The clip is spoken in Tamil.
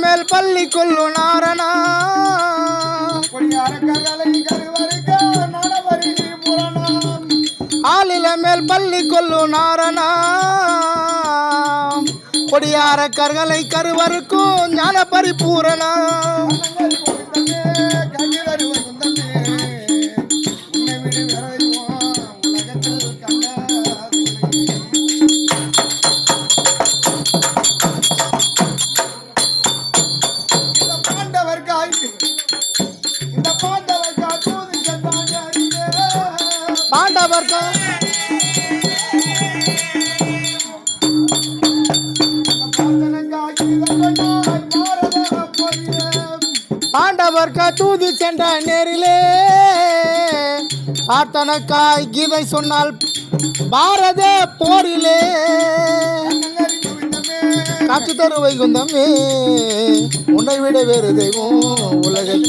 மேல் பள்ளி கொள்ளு நாரணா ஆளில மேல் பள்ளி கொள்ளு நாரணா கொடியார கர்களை கருவருக்கும் ஞான பரிபூரணா பாண்டவர்கா தூது சென்ற நேரிலே பார்த்தனக்காய் கீதை சொன்னால் பாரத போரிலே காட்சி தரு வைகுந்தமே உன்னை விட வேறு தெய்வம் உலகத்தில்